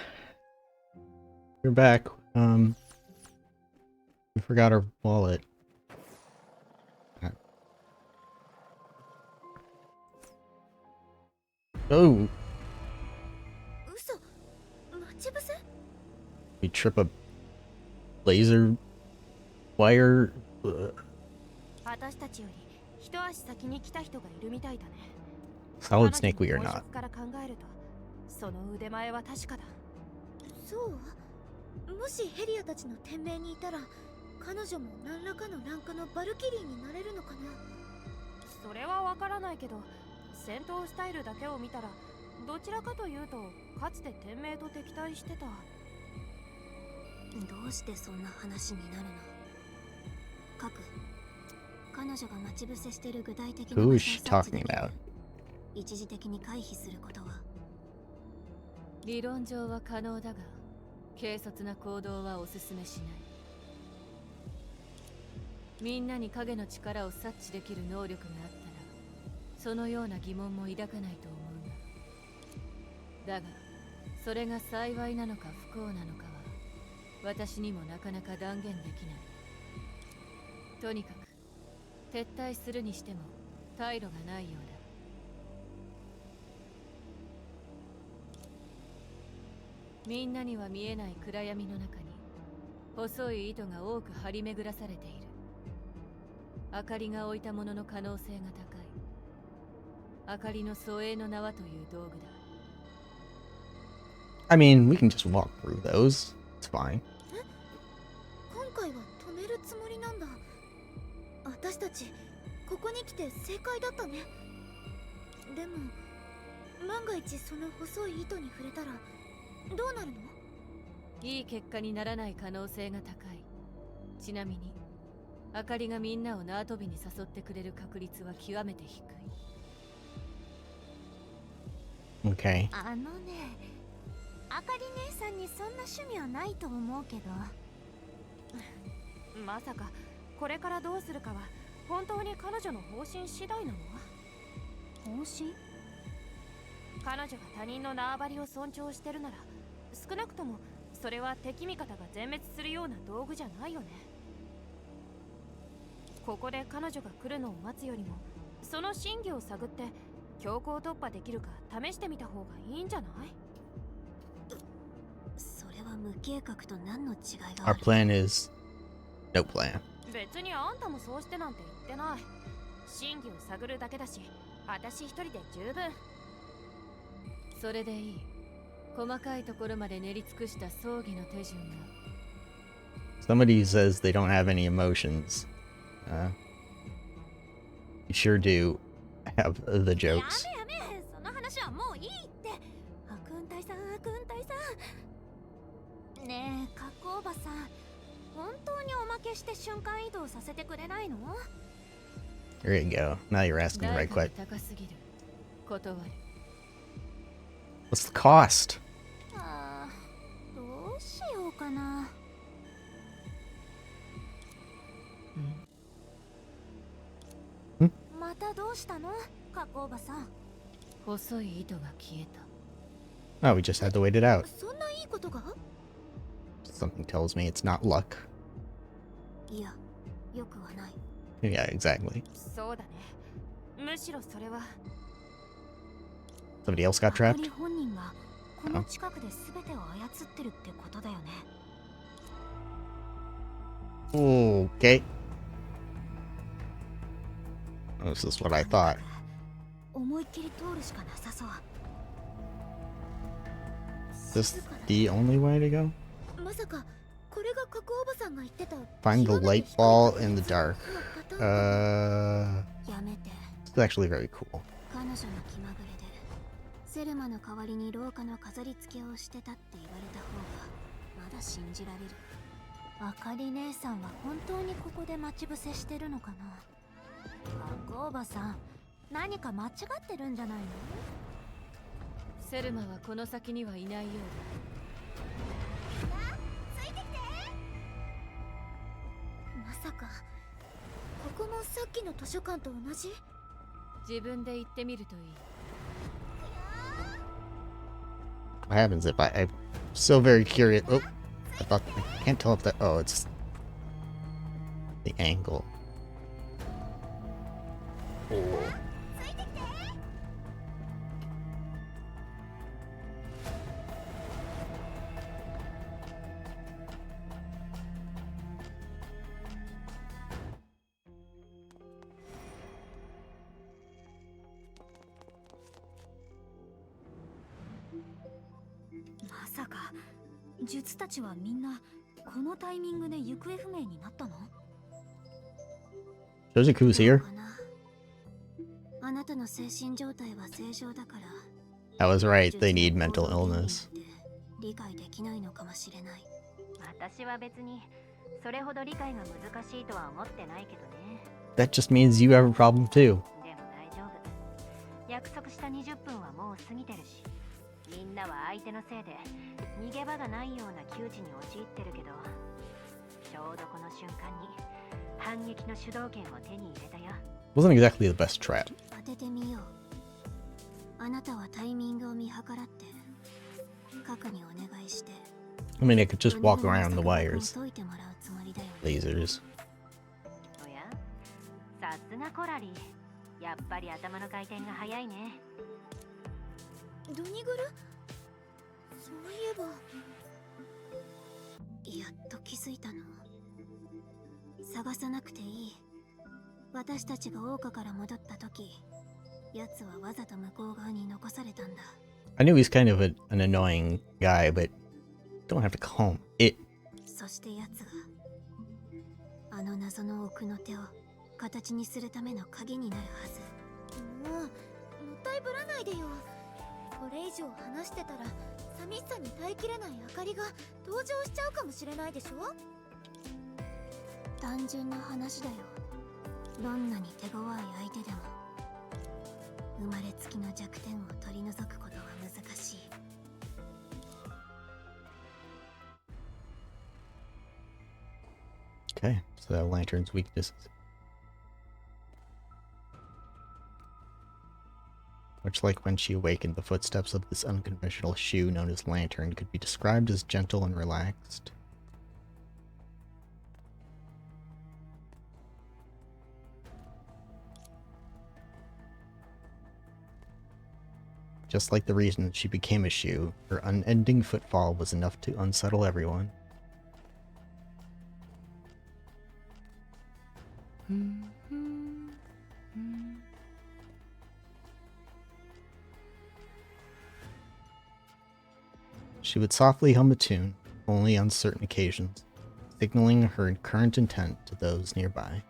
you're back. We forgot our wallet. Oh, 嘘？待ち伏せ？ we trip a laser wire. 私たちより一足先に来た人がいるみたいだね。 Solid Snake we are 本 not. 質から考えるとその腕前は確かだ。そう？もしヘリアたちの天命にいたら彼女も何らかのランクのバルキリーになれるのかな？それはわからないけど、戦闘スタイルだけを見たらどちらかというとかつて天命と敵対してた。どうしてそんな話になるの？各彼女が待ち伏せしている具体的な Who 場 is 所 she を察知 talking できる。 about? 一時的に回避することは。理論上は可能だが、軽率な行動はおすすめしない。みんなに影の力を察知できる能力があったら、そのような疑問も抱かないと思うが。だが、それが幸いなのか不幸なのかは、私にもなかなか断言できない。とにかく、撤退するにしても、退路がないようだ。みんなには見えない暗闇の中に細い糸が多く張り巡らされている。明かりが置いたものの可能性が高い。明かりの疎永の縄という道具だ。 I mean, we can just walk through those. It's fine. 今回は止めるつもりなんだ。私たちここに来て正解だったね。でも万が一その細い糸に触れたらどうなるの？いい結果にならない可能性が高い。ちなみに、明かりがみんなを縄跳びに誘ってくれる確率は極めて低い。 Okay. あのね、あかり姉さんにそんな趣味はないと思うけど。まさかこれからどうするかは本当に彼女の方針次第なの？方針？彼女が他人の縄張りを尊重してるなら、少なくともそれは敵味方が全滅するような道具じゃないよね。ここで彼女が来るのを待つよりも、その真偽を探って強行突破できるか試してみた方がいいんじゃない？それは無計画と何の違いが Our ある？ plan is no plan. 別にあんたもそうしてなんて言ってない。真偽を探るだけだし、私一人で十分。それでいい。細かいところまで練り尽くした葬儀の手順が。 Somebody says they don't have any emotions. You sure do have the や jokes. めやめ、その話はもういいって。悪運大さん、悪運大さん。ねえ、カッコおばさん、本当におまけして瞬間移動させてくれないの？ There you go. Now you're asking the right 代価が question. 高すぎる。断る。 What's the cost? ああ、どうしようかな。またどうしたの、カッコおばさん。細い糸が消えた。 Oh, we just had to wait it out. そんないいことが？ Something tells me it's not luck. いや、よくはない。 Yeah, exactly. そうだね。むしろそれは Somebody else got あか trapped? り本人がこの近くで全てを操ってるってことだよね。 Okay. This is what I thought. 思いっきり通るしかなさそう。 Is this the only way to go? まさかこれがカコおばさんが言ってた Find the light ball in the dark. やめて。 This is actually very cool. 彼女の気まぐれでセルマの代わりに廊下の飾り付けをしてたって言われた方がまだ信じられる。あかり姉さんは本当にここで待ち伏せしてるのかな。カッコおばさん、何か間違ってるんじゃないの？セルマはこの先にはいないようまさかここもさっきの図書館と同じ？だ。自分で行ってみるといい。 What happens if I'm so very curious. Oh, I thought I can't tell if that. Oh, it's the angle. Oh.「まさか術たちはみんなこのタイミングで行方不明になったの？ Shoziku's here. かな。あなたの精神状態は正常だから。 I was right. They need mental illness. 理解できないのかもしれない。私は別にそれほど理解が難しいとは思ってないけどね。 That just means you have a problem too. でも大丈夫。約束した20分はもう過ぎてるし、みんなは相手のせいで逃げ場がないような窮地に陥ってるけど、ちょうどこの瞬間に反撃の主導権を手に入れたよ。 Wasn't exactly the best trap. 当ててみよう。あなたはタイミングを見計らって核にお願いして I mean, I could just walk around the wires. 解いてもらうつもりだよ。 Lasers. おや、さすがコラリー。やっぱり頭の回転が早いね。ドニグル？そういえばやっと気づいたの。探さなくていい。私たちが桜花から戻った時、奴はわざと向こう側に残されたんだ。 I knew he's kind of an annoying guy, but don't have to call him it. そして奴があの謎の奥の手を形にするための鍵になるはず。もうもったいぶらないでよ。これ以上話してたら寂しさに耐えきれないあかりが登場しちゃうかもしれないでしょ。単純な話だよ。どんなに手強い相手でも生まれつきの弱点を取り除くことは難しい。 Okay, so that lantern's weaknesses. Much like when she awakened, the footsteps of this unconventional shoe known as Lantern could be described as gentle and relaxed. Just like the reason she became a shoe, her unending footfall was enough to unsettle everyone. She would softly hum a tune, only on certain occasions, signaling her current intent to those nearby.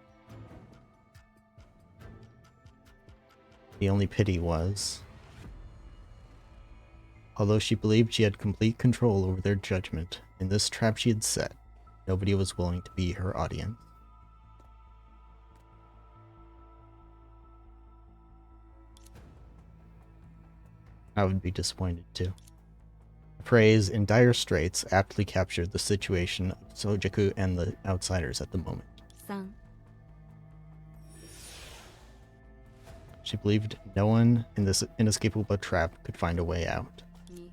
The only pity was, although she believed she had complete control over their judgment, in this trap she had set, nobody was willing to be her audience. I would be disappointed too. The phrase, "in dire straits," aptly captured the situation of Sojaku and the outsiders at the moment. 3 She believed no one in this inescapable trap could find a way out. 2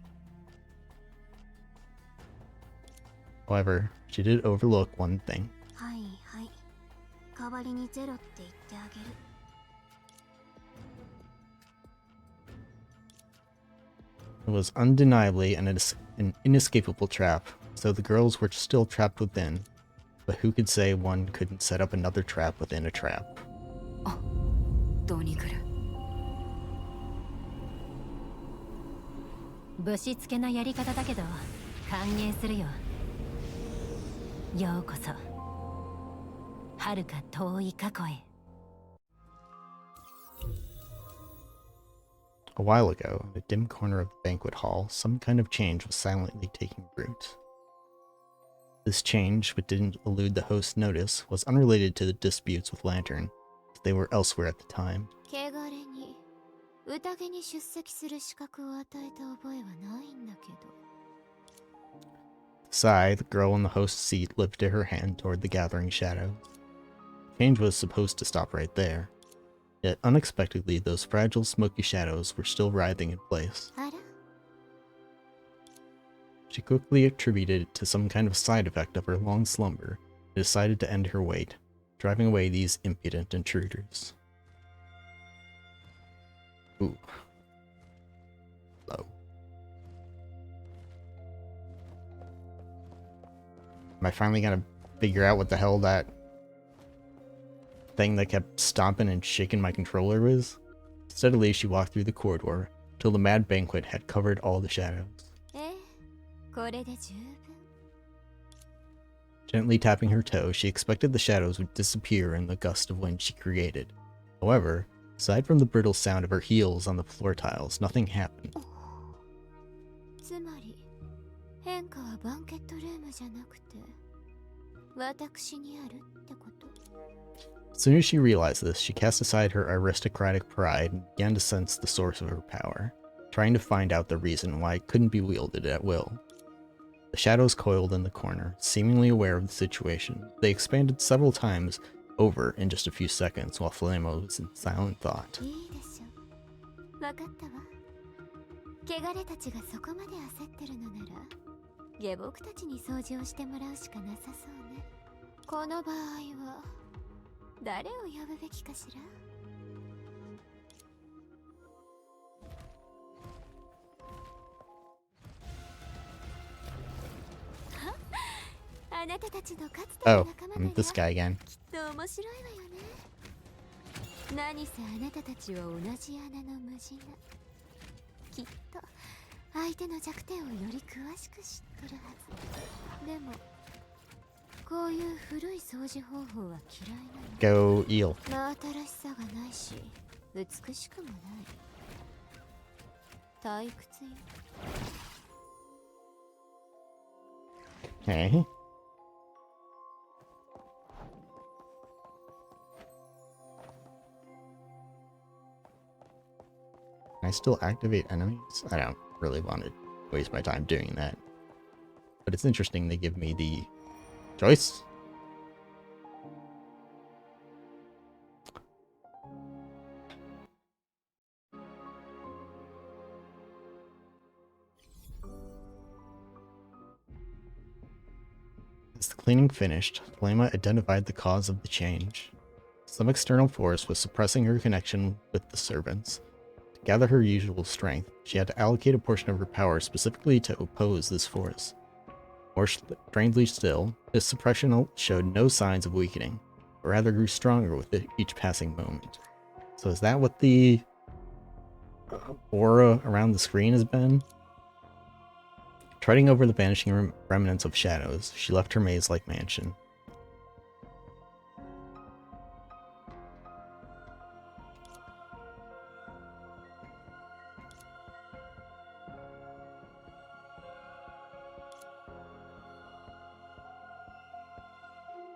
However, she did overlook one thing. はいはい。代わりにゼロって言ってあげる。 It was undeniably an inescapable trap, so the girls were still trapped within. But who could say one couldn't set up another trap within a trap? どうに来るぶしつけなやり方だけど歓迎するよ。ようこそ遥か遠い過去へ。 A while ago, in a dim corner of the banquet hall, some kind of change was silently taking root. This change, which didn't elude the host's notice, was unrelated to the disputes with Lantern, as they were elsewhere at the time. 汚れに宴に出席する資格を与えた覚えはないんだけど。 Sigh, the girl in the host's seat lifted her hand toward the gathering shadows. Change was supposed to stop right there. Yet unexpectedly, those fragile, smoky shadows were still writhing in place. あら She quickly attributed it to some kind of side effect of her long slumber and decided to end her wait, driving away these impudent intruders. Ooh. Low. Am I finally gonna figure out what the hell that thing that kept stomping and shaking my controller was? Steadily, she walked through the corridor till the mad banquet had covered all the shadows. これで十分。 Gently tapping her toe, she expected the shadows would disappear in the gust of wind she created. However, aside from the brittle sound of her heels on the floor tiles, nothing happened. つまり変化はバンケットルームじゃなくて私にあるってこと。 As soon as she realized this, she cast aside her aristocratic pride and began to sense the source of her power, trying to find out the reason why it couldn't be wielded at will. The shadows coiled in the corner, seemingly aware of the situation. They expanded several times over in just a few seconds, while Flamo was in silent thought. いいでしょ。わかったわ。汚れたちがそこまで焦ってるのなら、下僕たちに掃除をしてもらうしかなさそうね。この場合は誰を呼ぶべきかしら。 あなたたちのかつての Oh, 仲間 I'm だ this が guy again. きっと面白いわよね。何せあなたたちは同じ穴の無地な。きっと相手の弱点をより詳しく知ってるはず。でもこういう古い掃除方法は嫌いなの。 Go eel. 真新しさがないし美しくもない。退屈よ。 Okay. Can I still activate enemies? I don't really want to waste my time doing that. But it's interesting they give me the choice. cleaning finished, Thelema identified the cause of the change. Some external force was suppressing her connection with the servants. To gather her usual strength, she had to allocate a portion of her power specifically to oppose this force. More strangely still, this suppression showed no signs of weakening, but rather grew stronger with each passing moment. So is that what the aura around the screen has been? Treading over the vanishing remnants of shadows, she left her maze-like mansion.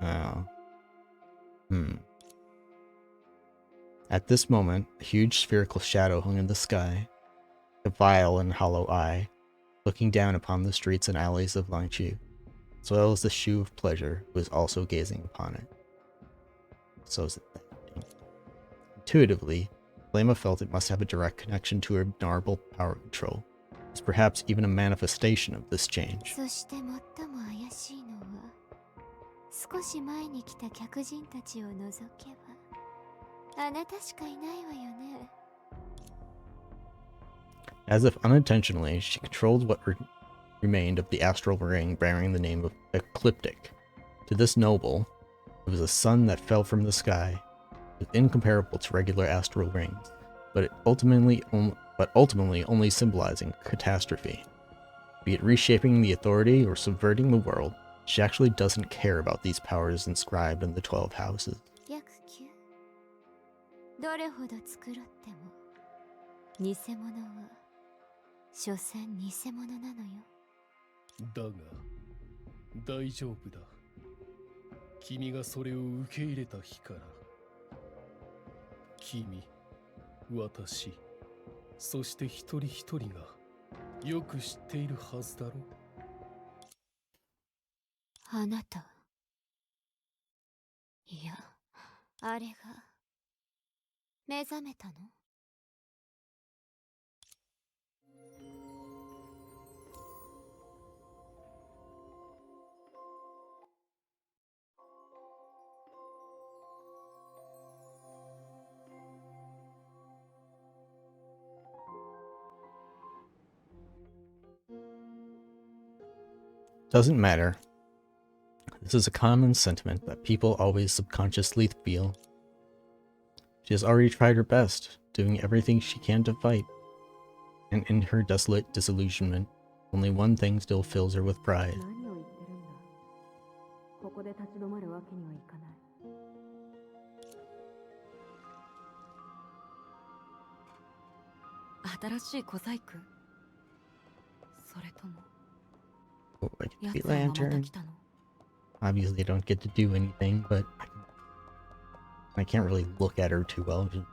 Oh. At this moment, a huge spherical shadow hung in the sky, a vile and hollow eye, looking down upon the streets and alleys of Langchu, as well as the shoe of pleasure who was also gazing upon it. So is it that thing? Intuitively, Thelema felt it must have a direct connection to her abnormal power control. It was perhaps even a manifestation of this change. そして最も怪しいのは、少し前に来た客人たちを除けば、あなたしかいないわよね。As if unintentionally, she controlled what remained of the astral ring bearing the name of Ecliptic. To this noble, it was a sun that fell from the sky. It was incomparable to regular astral rings, but ultimately only symbolizing catastrophe. Be it reshaping the authority or subverting the world, she actually doesn't care about these powers inscribed in the 12 houses. 約9。どれほど作ろっても、偽物は所詮偽物なのよ。だが大丈夫だ。君がそれを受け入れた日から、君、私、そして一人一人がよく知っているはずだろう。あなた。いや、あれが目覚めたのDoesn't matter. This is a common sentiment that people always subconsciously feel. She has already tried her best, doing everything she can to fight. And in her desolate disillusionment, only one thing still fills her with pride. 何を言ってるんだ。ここで立ち止まるわけにはいかない。新しい小細工。それとも Oh, I get や the つはまた lantern. 来たの。 Obviously, I don't get to do anything, but I can't really look at her too well. Just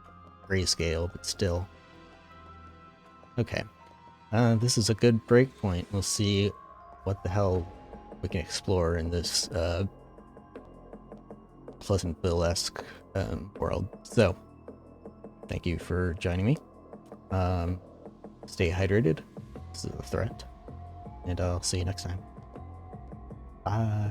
grayscale, but still. Okay. This is a good break point. We'll see what the hell we can explore in this Pleasantville-esque world. So, thank you for joining me. Stay hydrated. This is a threat. And I'll see you next time. Bye.